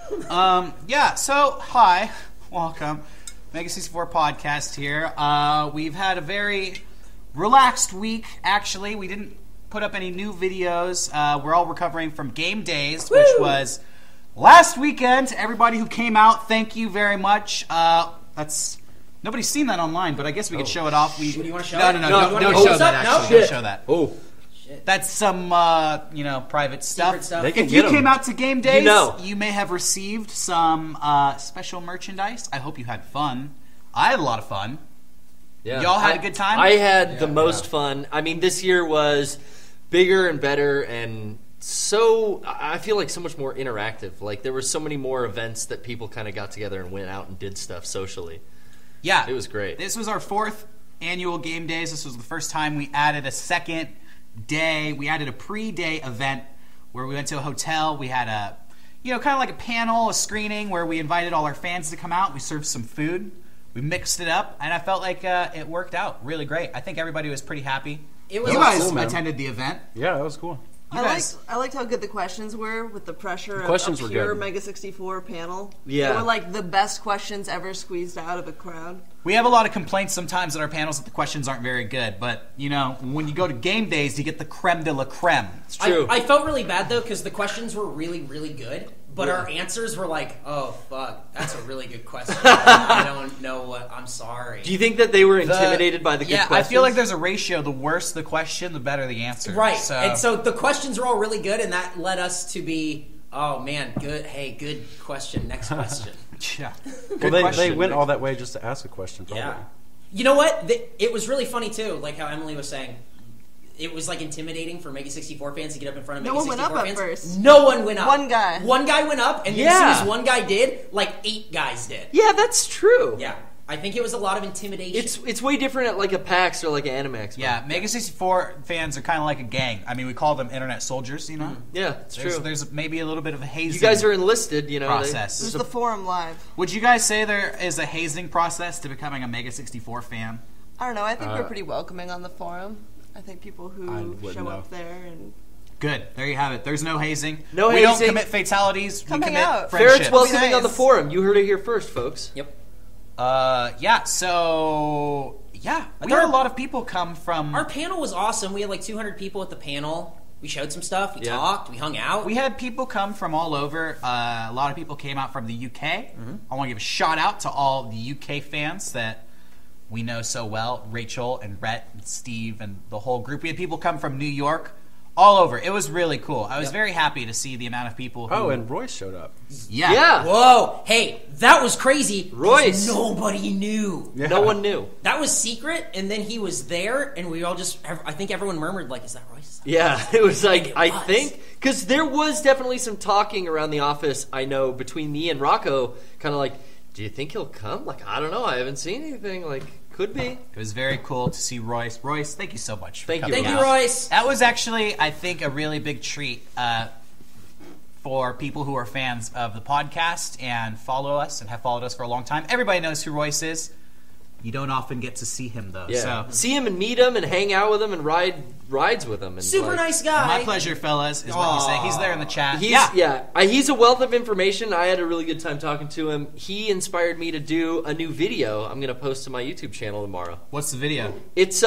So hi, welcome. Mega64 Podcast here. We've had a very relaxed week, actually. We didn't put up any new videos. We're all recovering from GameDays, which was last weekend. Everybody who came out, thank you very much. Nobody's seen that online, but I guess we could show it off. Do you want to show it? No, don't show that, actually. Don't show that. Oh. That's some, private stuff. If you came out to GameDays, you may have received some special merchandise. I hope you had fun. I had a lot of fun. Yeah. Y'all had a good time? I had the most fun. I mean, this year was bigger and better, and so I feel like so much more interactive. Like, there were so many more events that people kind of got together and went out and did stuff socially. Yeah. It was great. This was our 4th annual GameDays. This was the first time we added a second day. We added a pre-day event where we went to a hotel. We had a, kind of like a panel, a screening where we invited all our fans to come out. We served some food. We mixed it up, and I felt like it worked out really great. I think everybody was pretty happy. You guys attended the event. Yeah, that was cool. I liked how good the questions were with the pressure of a pure Mega64 panel. Yeah. They were like the best questions ever squeezed out of a crowd. We have a lot of complaints sometimes at our panels that the questions aren't very good, but, when you go to GameDays, you get the creme de la creme. It's true. I felt really bad, though, because the questions were really, really good, but our answers were like, oh, fuck, that's a really good question. I don't know what, I'm sorry. Do you think that they were intimidated by the good questions? Yeah, I feel like there's a ratio. The worse the question, the better the answer. Right, and so the questions were all really good, and that led us to be, oh, man, good. Hey, good question. Next question. Yeah. They went all that way just to ask a question, probably. Yeah. You know what? It was really funny, too, like how Emily was saying. It was, like, intimidating for Mega64 fans to get up in front of Mega64 fans. No one went up at first. No one went up. One guy. One guy went up, and as soon as one guy did, like, 8 guys did. Yeah, that's true. Yeah. I think it was a lot of intimidation. It's way different at, like, a PAX or, like, an Animax. Yeah, Mega64 fans are kind of like a gang. I mean, we call them internet soldiers, Yeah, it's true. There's maybe a little bit of a hazing You guys are enlisted, process. This is the forum live. Would you guys say there is a hazing process to becoming a Mega64 fan? I don't know. I think we're pretty welcoming on the forum. I think people who show up there and... Good. There you have it. There's no hazing. We don't commit fatalities. Come we hang commit out. friendship. Garrett's welcoming on the forum. You heard it here first, folks. Yep. We had a lot of people come from... Our panel was awesome. We had like 200 people at the panel. We showed some stuff. We talked. We hung out. We had people come from all over. A lot of people came out from the UK. I want to give a shout out to all the UK fans that we know so well. Rachel and Rhett and Steve and the whole group. We had people come from New York. All over. It was really cool. I was very happy to see the amount of people who... Oh, and Royce showed up. Yeah. Whoa. Hey, that was crazy. Royce. Nobody knew. Yeah. No one knew. That was secret, and then he was there, and we all just... I think everyone murmured, like, is that Royce? Yeah, it was like, I think... Because there was definitely some talking around the office, I know, between me and Rocco, kind of like, do you think he'll come? Like, I don't know. I haven't seen anything. Like... Could be. It was very cool to see Royce. Royce, thank you so much for coming out. Thank you, Royce. That was actually, I think, a really big treat for people who are fans of the podcast and follow us and have followed us for a long time. Everybody knows who Royce is. You don't often get to see him, though. Yeah. So. See him and meet him and hang out with him and rides with him. And super nice guy. My pleasure, fellas, is what he's saying. He's there in the chat. He's a wealth of information. I had a really good time talking to him. He inspired me to do a new video I'm going to post to my YouTube channel tomorrow. What's the video? It's, should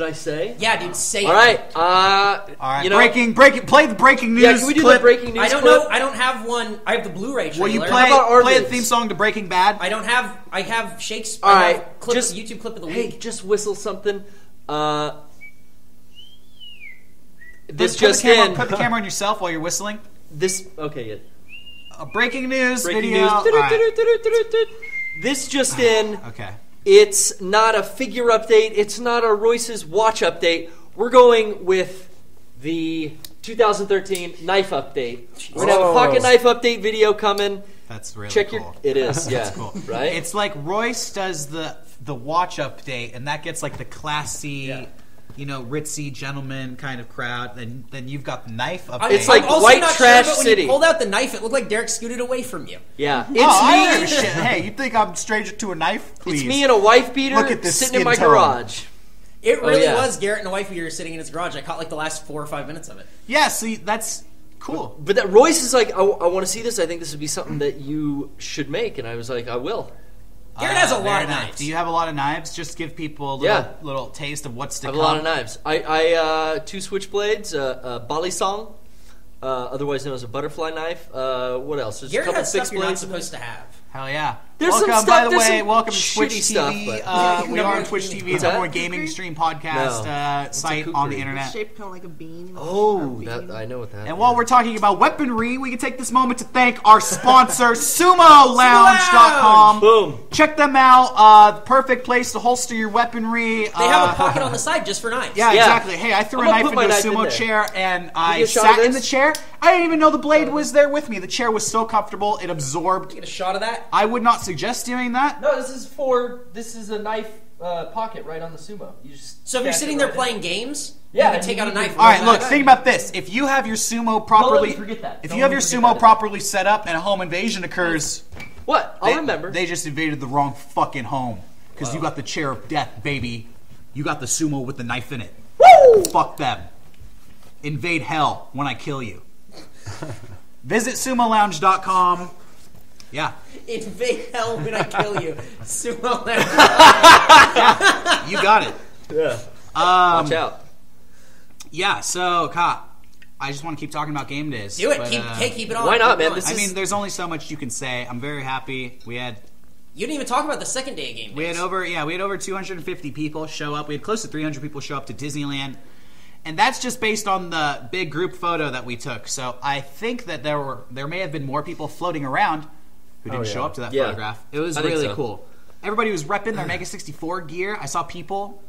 I say? Yeah, dude, say it. All right. All right. Play the breaking news Yeah, can we do clip? the breaking news I don't clip? know. I don't have one. I have the Blu-ray trailer. Will you How about play the theme song to Breaking Bad? I don't have... I have Shakespeare. All right. YouTube clip of the week. Hey, just whistle something. This Put the camera on yourself while you're whistling. Okay, yeah. A breaking news Breaking video. news. Right. This just in. Okay. It's not a figure update. It's not a Royce's watch update. We're going with the 2013 knife update. We're going to have a pocket knife update video coming. That's really cool. It is, yeah. That's cool. Right? It's like Royce does the watch update, and that gets like the classy, ritzy gentleman kind of crowd. Then you've got the knife update. It's like white trash but when city. you pulled out the knife, it looked like Derrick scooted away from you. Yeah. I don't give a shit. Hey, you think I'm a stranger to a knife? Please. It's me in a wife beater sitting in my garage. It really was Garrett and a wife beater sitting in his garage. I caught like the last 4 or 5 minutes of it. Yeah, see, that's Cool. But that Royce is like, I want to see this. I think this would be something that you should make. And I was like, I will. Garrett has a lot of knives. Do you have a lot of knives? Just give people a little taste of what's to come. I have a lot of knives. I 2 switchblades, a balisong, otherwise known as a butterfly knife. What else? There's Garrett a couple has stuff fixed you're not blades. supposed to have. Hell yeah. There's welcome, some stuff, by the there's way, some welcome to Twitch shitty TV. stuff, We are on Twitch TV. It's our gaming stream podcast site on the internet. It's shaped kind of like a bean. Oh, I know what that is. And while we're talking about weaponry, we can take this moment to thank our sponsor, SumoLounge.com. Boom. Check them out. Perfect place to holster your weaponry. They have a pocket on the side just for knives. Yeah, exactly. Hey, I threw a knife into a sumo chair, and I sat in the chair. I didn't even know the blade was there with me. The chair was so comfortable, it absorbed. Get a shot of that? I would not suggest doing that. No, this is a knife pocket right on the sumo. So if you're sitting there playing games, you can take out a knife. All right, look, think about this. If you have your sumo properly, properly set up and a home invasion occurs, what? I'll remember. They just invaded the wrong fucking home because you got the chair of death, baby. You got the sumo with the knife in it. Woo! Fuck them. Invade hell when I kill you. Visit SumoLounge.com. Yeah. Invade hell when I kill you. Sumo Lounge. Yeah, you got it. Yeah. Watch out. Yeah, so, I just want to keep talking about game days. Do it. Keep it on. Why not, man? There's only so much you can say. I'm very happy. You didn't even talk about the second day of game days. We had over 250 people show up. We had close to 300 people show up to Disneyland. And that's just based on the big group photo that we took. So I think that there may have been more people floating around who didn't show up to that photograph. It was really cool. Everybody was repping their Mega64 gear. I saw people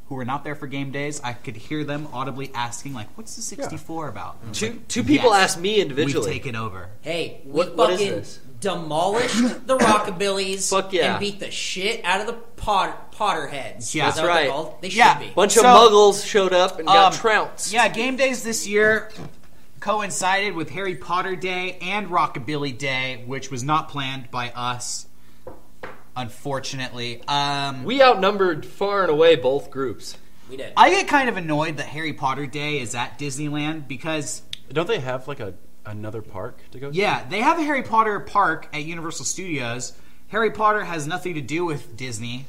who were not there for game days. I could hear them audibly asking, like, what's the 64 about? Two people asked me individually. We've taken over. Hey, what is this? Demolished the Rockabillys and beat the shit out of the Potterheads. Yeah, that's right. They should be. Bunch of muggles showed up and got trounced. Yeah, game days this year coincided with Harry Potter Day and Rockabilly Day, which was not planned by us, unfortunately. We outnumbered far and away both groups. We did. I get kind of annoyed that Harry Potter Day is at Disneyland because... Don't they have like another park to go to? Yeah, they have a Harry Potter park at Universal Studios. Harry Potter has nothing to do with Disney.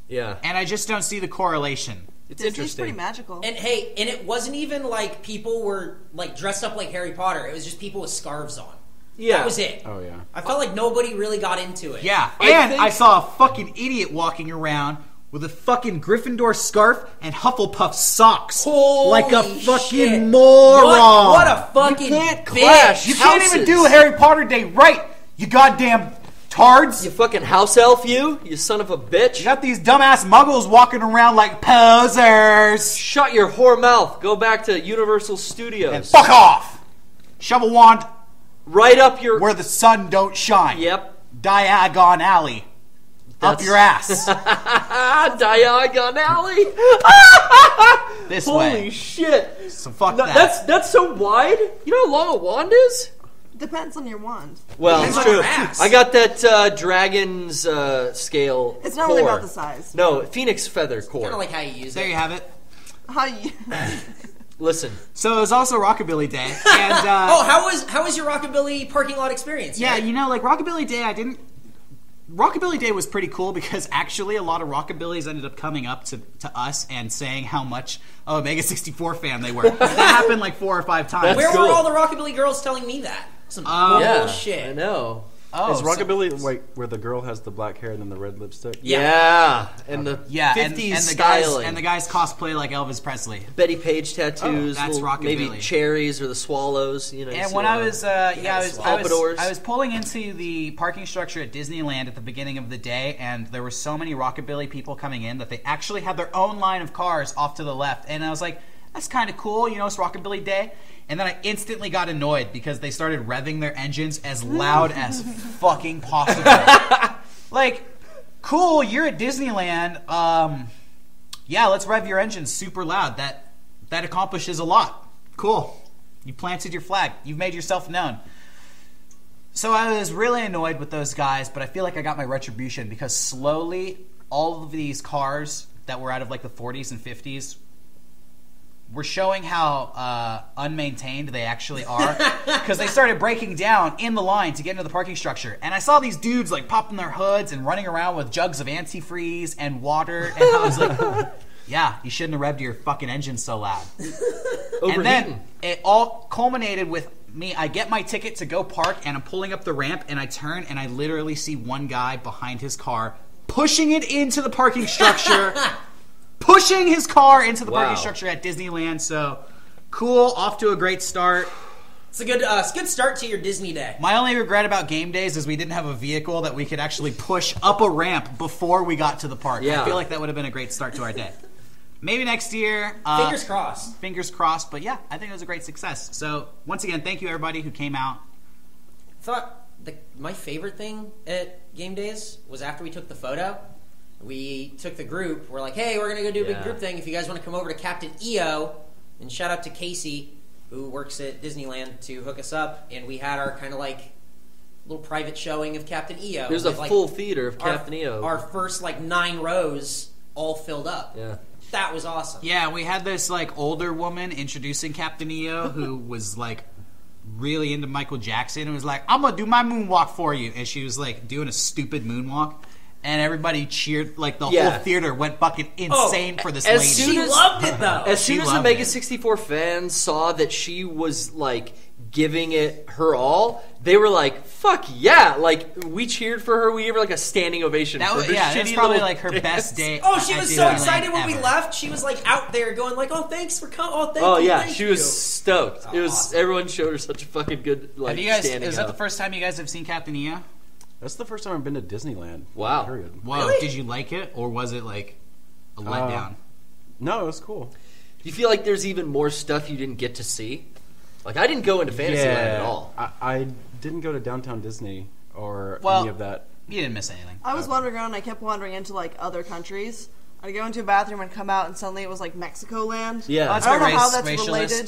Yeah. And I just don't see the correlation. It's Disney's interesting. pretty magical. And hey, it wasn't even like people were like dressed up like Harry Potter. It was just people with scarves on. Yeah. That was it. Oh, yeah. I felt like nobody really got into it. Yeah, I saw a fucking idiot walking around with a fucking Gryffindor scarf and Hufflepuff socks. Holy like a fucking shit. moron. What a fucking You can't bitch. clash. You can't even do Harry Potter Day right, you goddamn tards. You fucking house elf, you son of a bitch. You got these dumbass muggles walking around like posers. Shut your whore mouth. Go back to Universal Studios. And fuck off. Shove a wand right up your... where the sun don't shine. Yep. Diagon Alley. Up your ass. Diagon Alley. This Holy way. Holy shit. So fuck that. That's so wide. You know how long a wand is? Depends on your wand. Well, Depends it's on your true. ass. I got that dragon's scale. It's not core. really about the size. No, phoenix feather core. Kind of like how you use it. There you have it. How you... Listen. So it was also Rockabilly Day. And, how was your Rockabilly parking lot experience? Yeah, right? you know, like Rockabilly Day, Rockabilly Day was pretty cool because actually a lot of Rockabillys ended up coming up to us and saying how much of a Mega64 fan they were. That happened like 4 or 5 times. Where cool. were all the Rockabilly girls telling me that? Some bullshit. I know. Oh, is Rockabilly like where the girl has the black hair and then the red lipstick? Yeah. And the 50s and styling. the guys cosplay like Elvis Presley. Betty Page tattoos. That's Rockabilly. Maybe cherries or the swallows. You know. And when I was, Pompadours. I was pulling into the parking structure at Disneyland at the beginning of the day, and there were so many Rockabilly people coming in that they actually had their own line of cars off to the left. And I was like, that's kind of cool, you know, it's Rockabilly Day. And then I instantly got annoyed because they started revving their engines as loud as fucking possible. Like, cool, you're at Disneyland. Yeah, let's rev your engines super loud. That accomplishes a lot. Cool. You planted your flag. You've made yourself known. So I was really annoyed with those guys, but I feel like I got my retribution because slowly all of these cars that were out of like the 40s and 50s were showing how unmaintained they actually are, because they started breaking down in the line to get into the parking structure, and I saw these dudes like popping their hoods and running around with jugs of antifreeze and water, and I was like, yeah, you shouldn't have revved your fucking engine so loud. And then it all culminated with me. I get my ticket to go park, and I'm pulling up the ramp, and I turn, and I literally see one guy behind his car pushing it into the parking structure. Pushing his car into the parking structure at Disneyland. So, cool. Off to a great start. It's a good start to your Disney day. My only regret about Gamedays is we didn't have a vehicle that we could actually push up a ramp before we got to the park. Yeah. I feel like that would have been a great start to our day. Maybe next year. Fingers crossed. Fingers crossed. But yeah, I think it was a great success. So, once again, thank you everybody who came out. I thought my favorite thing at Gamedays was after we took the photo. We took the group. We're like, hey, we're going to go do a big group thing. If you guys want to come over to Captain EO, and shout out to Casey, who works at Disneyland, to hook us up. And we had our kind of like little private showing of Captain EO. There's a full theater of Captain EO. Our first 9 rows all filled up. Yeah. That was awesome. Yeah, we had this older woman introducing Captain EO who was really into Michael Jackson and was like, I'm going to do my moonwalk for you. And she was doing a stupid moonwalk. And everybody cheered, the whole theater went fucking insane for this lady. She loved it, though. As soon as the Mega64 fans saw that she was, giving it her all, they were like, fuck yeah. We cheered for her. We gave her, a standing ovation. That was, that's probably, her best day. Oh, she was so excited when we left. She was, out there going, oh, thanks for coming. Oh, thank you. Oh, yeah. Thank she you. was stoked. It was awesome. Everyone showed her such a fucking good, is that the first time you guys have seen Captain EO? That's the first time I've been to Disneyland. Wow. Period. Whoa, really? Did you like it, or was it a letdown? No, it was cool. Do you feel like there's even more stuff you didn't get to see? I didn't go into Fantasyland at all. I didn't go to Downtown Disney or any of that. You didn't miss anything. I was wandering around, and I kept wandering into other countries. I'd go into a bathroom and come out, and suddenly it was Mexico land. Yeah. That's I don't know how very that's racialist. related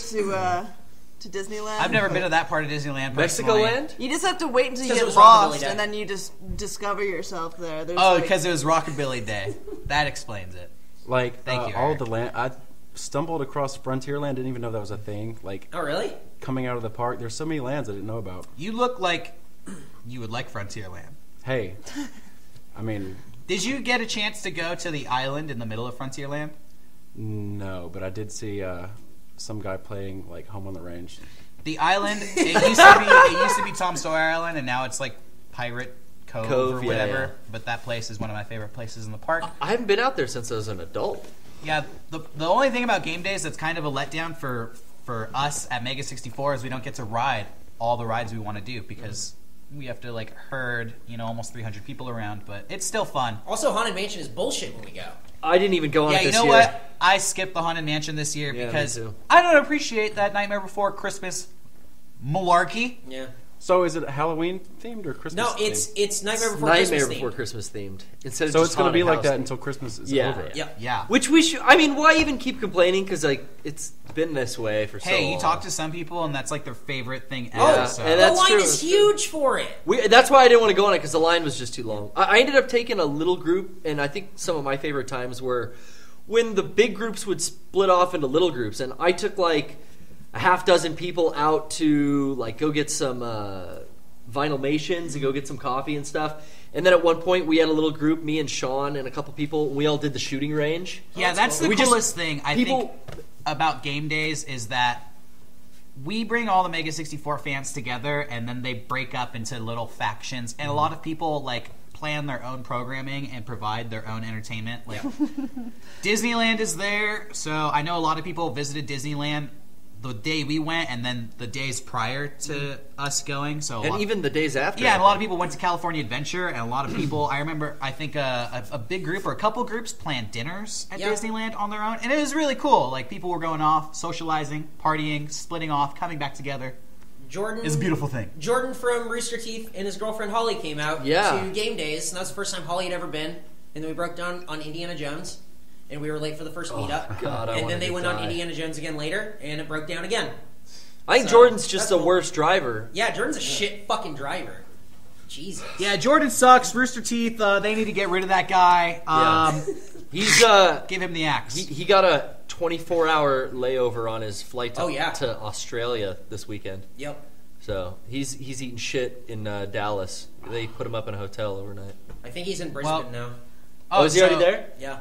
to Disneyland. I've never been to that part of Disneyland. Mexico personally. land? You just have to wait until you Because it get was Rockabilly lost, Day. and then you just discover yourself there. There's because it was Rockabilly Day. That explains it. Thank you, all Eric. the land. I stumbled across Frontierland. Didn't even know that was a thing. Oh, really? Coming out of the park, there's so many lands I didn't know about. You look like you would like Frontierland. Hey, I mean, did you get a chance to go to the island in the middle of Frontierland? no, but I did see some guy playing Home on the Range. The island, it used to be Tom Sawyer Island, and now it's Pirate Cove or whatever. Yeah. But that place is one of my favorite places in the park. I haven't been out there since I was an adult. Yeah, the only thing about Gamedays that's kind of a letdown for us at Mega64 is we don't get to ride all the rides we want to do because we have to herd almost 300 people around, but it's still fun. Also, Haunted Mansion is bullshit when we go. I didn't even go on it this year. Yeah, you know what? I skipped the Haunted Mansion this year because I don't appreciate that Nightmare Before Christmas malarkey. Yeah. So is it Halloween themed or Christmas? No, themed? it's Nightmare Before Nightmare Christmas Before themed. Christmas themed. Instead of So just it's going to be haunted like that house. until Christmas is Yeah. over. Yep. Yeah. Which we should. I mean, why even keep complaining? Because it's been this way for so long. Hey, you talk to some people and that's their favorite thing ever. Yeah, so. and The that's line true. is huge for it. That's why I didn't want to go on it because the line was just too long. I ended up taking a little group, and I think some of my favorite times were when the big groups would split off into little groups, and I took a half dozen people out to go get some Vinylmations and go get some coffee and stuff. And then at one point we had a little group, me and Sean and a couple people. We all did the shooting range. Yeah, that's cool. the coolest thing I think about Gamedays is that we bring all the Mega64 fans together, and then they break up into little factions, and a lot of people plan their own programming and provide their own entertainment. Disneyland is there, so I know a lot of people visited Disneyland the day we went, and then the days prior to us going. So even the days after. Yeah, and a lot of people went to California Adventure, and a lot of people, I remember, I think a big group or a couple groups planned dinners at Disneyland on their own, and it was really cool. People were going off, socializing, partying, splitting off, coming back together. Jordan It's a beautiful thing. Jordan from Rooster Teeth and his girlfriend Holly came out to Gamedays, and that was the first time Holly had ever been. And then we broke down on Indiana Jones, and we were late for the first meetup. God, and then they went on Indiana Jones again later, and it broke down again. I think Jordan's just the worst driver. Yeah, Jordan's a shit fucking driver. Jesus. Yeah, Jordan sucks. Rooster Teeth, they need to get rid of that guy. He's Give him the axe. He got a 24-hour layover on his flight to Australia this weekend. Yep. So he's eating shit in Dallas. They put him up in a hotel overnight. I think he's in Brisbane now. Oh, is he already there? Yeah.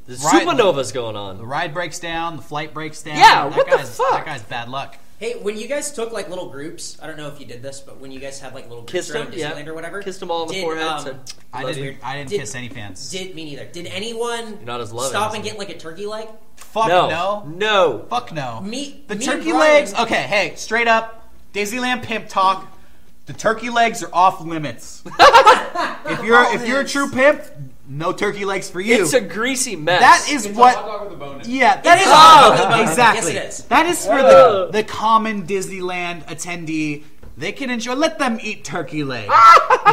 The supernova's going on. The ride breaks down. The flight breaks down. Yeah, what the fuck? That guy's bad luck. Hey, when you guys took like little groups, I don't know if you did this, but when you guys had like little groups around Disneyland or whatever, kissed them all on the forehead. I didn't kiss any fans. Me neither. Did anyone stop and get like a turkey leg? Fuck no. Fuck no. The turkey legs. Okay, hey, straight up, Disneyland pimp talk. The turkey legs are off limits. If you're a true pimp, no turkey legs for you. It's a greasy mess. That is it's what. A hot dog with a bone in it. Yeah, that is a hot dog with a bone. Exactly. Yes, it is. That is for the common Disneyland attendee. They can enjoy. Let them eat turkey legs.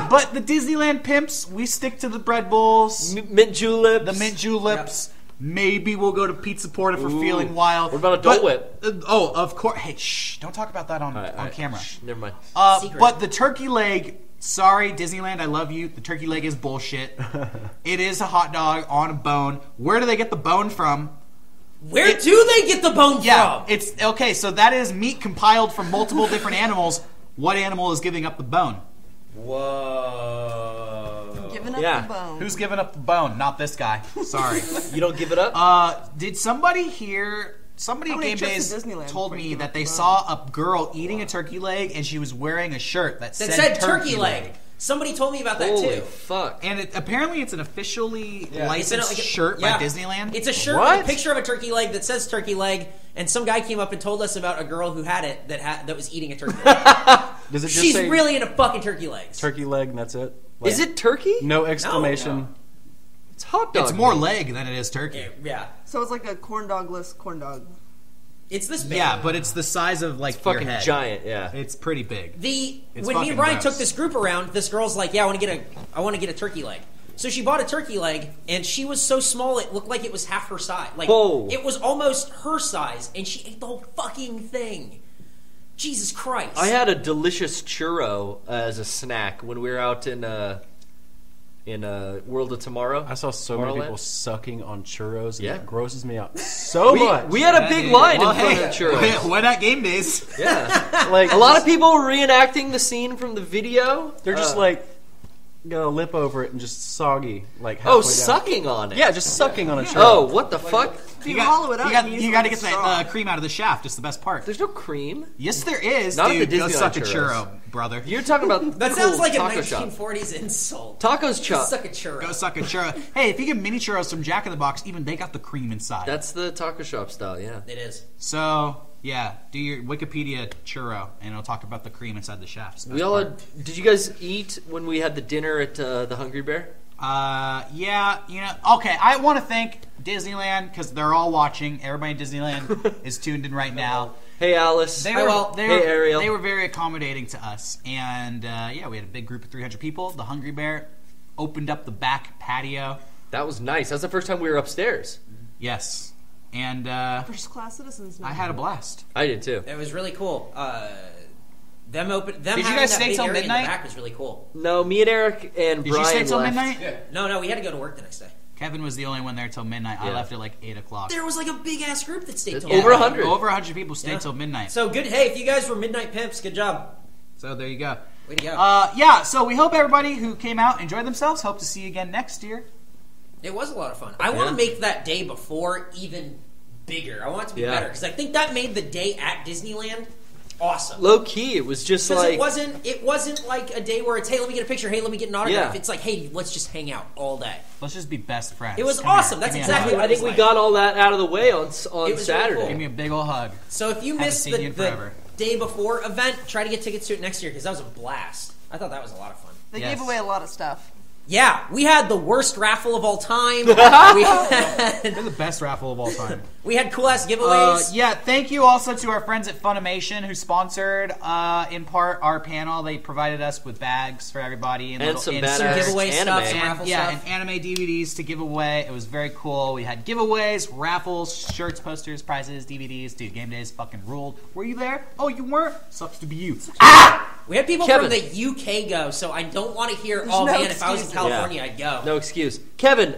But the Disneyland pimps, we stick to the bread bowls, mint juleps, the mint juleps. Yep. Maybe we'll go to Pizza Porta for feeling wild. What about a Dole Whip? Of course. Hey, shh! Don't talk about that on camera. Never mind. But the turkey leg. Sorry, Disneyland, I love you. The turkey leg is bullshit. It is a hot dog on a bone. Where do they get the bone from? Where do they get the bone from? It's okay. So that is meat compiled from multiple different animals. What animal is giving up the bone? Whoa! Giving up the bone. Who's giving up the bone? Not this guy. Sorry. You don't give it up? Did somebody hear? Somebody at GameDays told me that they saw a girl eating a turkey leg and she was wearing a shirt that said turkey leg. Somebody told me about that Holy too. Fuck! And apparently it's an officially licensed shirt by Disneyland. It's a shirt with a picture of a turkey leg that says turkey leg, and some guy came up and told us about a girl who had it that was eating a turkey leg. Does it just She's say really into fucking turkey legs. turkey leg and that's it? Is it turkey? No exclamation. No. It's hot dog. It's more leg than it is turkey. Yeah. So it's like a corn dog-less corn dog. It's this big. Yeah, but it's the size of like it's fucking your head. giant. Yeah, it's pretty big. When me and Brian took this group around, this girl's like, "Yeah, I want to get a turkey leg." So she bought a turkey leg, and she was so small it looked like it was half her size. Like it was almost her size, and she ate the whole fucking thing. Jesus Christ! I had a delicious churro as a snack when we were out in World of Tomorrow. I saw so many people sucking on churros, and it grosses me out so much. We had a big line in front of churros. Why not GameDays? Yeah, like a lot of people were reenacting the scene from the video. They're just like gonna lip over it and just soggy, like halfway down. Sucking on it. Yeah, just sucking on a churro. Oh, what the fuck? You hollow it out. You got to get that cream out of the shaft. It's the best part. There's no cream. Yes, there is. Not dude. at the Go Disneyland suck a churros. churro, brother. You're talking about that cool sounds like a taco shop. 1940s insult. Tacos chop. Suck a churro. Go suck a churro. Hey, if you get mini churros from Jack in the Box, even they got the cream inside. That's the taco shop style. Yeah, it is. So yeah, do your Wikipedia churro, and it'll talk about the cream inside the shaft. We all had, did you guys eat when we had the dinner at the Hungry Bear? Yeah, okay, I want to thank Disneyland because they're all watching. Everybody in Disneyland is tuned in right now. Hey, Alice. Hey, Ariel. They were very accommodating to us. And, we had a big group of 300 people. The Hungry Bear opened up the back patio. That was nice. That was the first time we were upstairs. Yes. And, first class citizens. I had a blast. I did, too. It was really cool. Did you guys stay till midnight? In the back was really cool. No, me and Eric and Brian Did you stay till left. midnight? Yeah. No, we had to go to work the next day. Kevin was the only one there till midnight. Yeah. I left at like 8 o'clock. There was like a big ass group that stayed till over midnight. 100. Over 100 people stayed till midnight. So good. Hey, if you guys were midnight pimps, good job. So there you go. Way to go. So we hope everybody who came out enjoyed themselves. Hope to see you again next year. It was a lot of fun. I want to make that day before even bigger. I want it to be better because I think that made the day at Disneyland awesome. Low key, it was just like it wasn't like a day where it's hey, let me get a picture, hey, let me get an autograph. Yeah. It's like hey, let's just hang out all day. Let's just be best friends. It was awesome. That's exactly what I think we got all that out of the way on Saturday. Really cool. Give me a big old hug. So if you missed the day before event, try to get tickets to it next year because that was a blast. I thought that was a lot of fun. They gave away a lot of stuff. Yeah, we had the worst raffle of all time. They're the best raffle of all time. We had cool ass giveaways. Thank you also to our friends at Funimation who sponsored, in part, our panel. They provided us with bags for everybody and some giveaway stuff, some raffle stuff. And anime DVDs to give away. It was very cool. We had giveaways, raffles, shirts, posters, prizes, DVDs. Dude, GameDays fucking ruled. Were you there? Oh, you weren't? Sucks to be you. We had people from the UK go, so I don't want to hear, if I was in California, I'd go. No excuse. Kevin,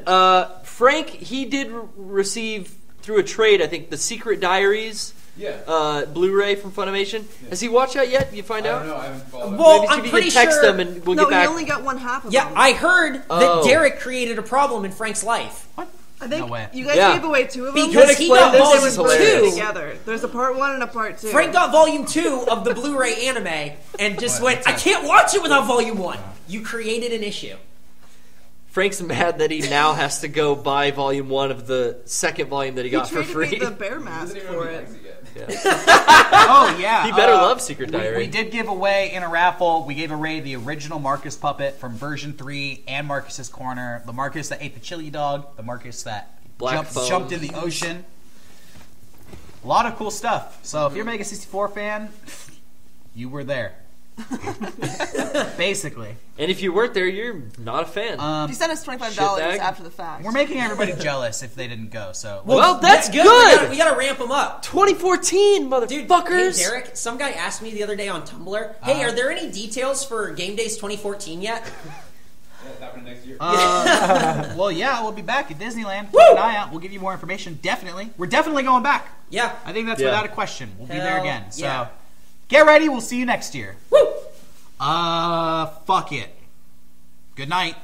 Frank, he did receive through a trade, I think, the Secret Diaries Blu-ray from Funimation. Yeah. Has he watched that yet? You find out? I don't know. I haven't followed. Well, maybe I'm pretty text sure. them and we'll get back. No, he only got one half of them. Yeah, I heard that Derrick created a problem in Frank's life. What? I think No way. you guys gave away 2 of them. Because he got this volume is hilarious. 2. Together. There's a part 1 and a part 2. Frank got volume 2 of the Blu-ray anime and just went, I can't watch it without volume 1. You created an issue. Frank's mad that he now has to go buy volume 1 of the second volume that he got for free. He traded me the bear mask for it. Oh, yeah. He better love Secret Diary. We did give away in a raffle, we gave away the original Marcus puppet from version 3 and Marcus's Corner. The Marcus that ate the chili dog. The Marcus that jumped in the ocean. A lot of cool stuff. So if you're a Mega64 fan, you were there. Basically. And if you weren't there, you're not a fan. If you sent us $25 after the fact. We're making everybody jealous if they didn't go. So well, that's good. We gotta ramp them up. 2014, motherfuckers. Dude, hey, Derrick, some guy asked me the other day on Tumblr, hey, are there any details for GameDays 2014 yet? It's happening next year. Well, yeah, we'll be back at Disneyland. Keep an eye out. We'll give you more information. Definitely. We're definitely going back. Yeah. I think that's without a question. We'll be there again. So yeah. Get ready. We'll see you next year. Woo! Fuck it. Good night.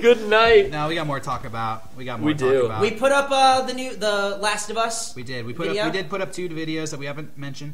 Good night. No, we got more to talk about. We do. About. We put up the Last of Us. We did. We did put up 2 videos that we haven't mentioned.